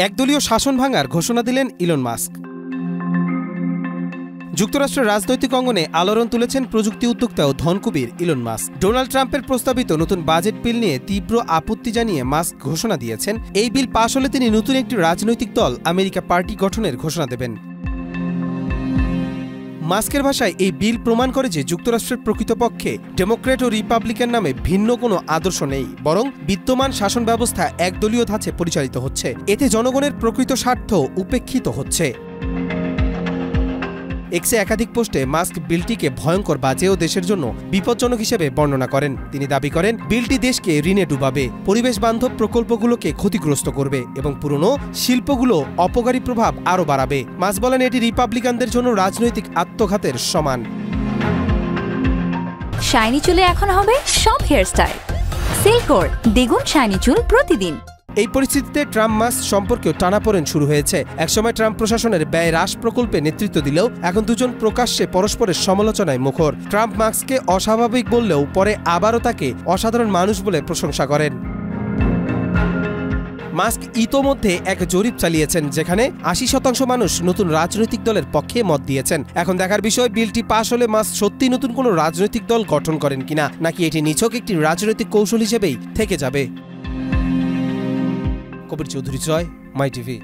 একদলীয় শাসন ভাঙার ঘোষণা দিলেন ইলন মাস্ক। যুক্তরাষ্ট্রের রাজনৈতিক অঙ্গনে আলোড়ন তুলেছেন প্রযুক্তি উদ্যোক্তা ও ধনকুবের ইলন মাস্ক। ডোনাল্ড ট্রাম্পের প্রস্তাবিত নতুন বাজেট বিল নিয়ে তীব্র আপত্তি জানিয়ে মাস্ক ঘোষণা দিয়েছেন, এই বিল পাশ হলে তিনি নতুন একটি রাজনৈতিক দল আমেরিকা পার্টি গঠনের ঘোষণা দেবেন। মাস্কের ভাষায় এই বিল প্রমাণ করে যে যুক্তরাষ্ট্রের প্রকৃতপক্ষে ডেমোক্র্যাট ও রিপাবলিকান নামে ভিন্ন কোনো আদর্শ নেই, বরং বিদ্যমান শাসন ব্যবস্থা একদলীয় ধাঁচে পরিচালিত হচ্ছে। এতে জনগণের প্রকৃত স্বার্থ উপেক্ষিত হচ্ছে। এক্সে একাধিক পোস্টে মাস্ক বিলটিকে ভয়ঙ্কর, বাজে ও দেশের জন্য বিপজ্জনক হিসেবে বর্ণনা করেন। তিনি দাবি করেন, বিলটি দেশকে ঋণে ডুবাবে, পরিবেশ বান্ধব প্রকল্পগুলোকে ক্ষতিগ্রস্ত করবে এবং পুরনো শিল্পগুলো অপকারী প্রভাব আরও বাড়াবে। মাস্ক বলেন, এটি রিপাবলিকানদের জন্য রাজনৈতিক আত্মঘাতের সমান। শাইনি চুলে এখন হবে সব হেয়ারস্টাইল। সিল্কোর দ্বিগুণ শাইনি চুল প্রতিদিন। এই পরিস্থিতিতে ট্রাম্প মাস্ক সম্পর্কেও টানাপোড়েন শুরু হয়েছে। একসময় ট্রাম্প প্রশাসনের ব্যয় হ্রাস প্রকল্পে নেতৃত্ব দিলেও এখন দুজন প্রকাশ্যে পরস্পরের সমালোচনায় মুখর। ট্রাম্প মাস্ককে অস্বাভাবিক বললেও পরে আবারও তাকে অসাধারণ মানুষ বলে প্রশংসা করেন। মাস্ক ইতোমধ্যে এক জরিপ চালিয়েছেন, যেখানে ৮০% মানুষ নতুন রাজনৈতিক দলের পক্ষে মত দিয়েছেন। এখন দেখার বিষয়, বিলটি পাশ হলে মাস্ক সত্যি নতুন কোনো রাজনৈতিক দল গঠন করেন কিনা, নাকি এটি নিছক একটি রাজনৈতিক কৌশল হিসেবেই থেকে যাবে। কবির চৌধুরী জয়, মাই টিভি।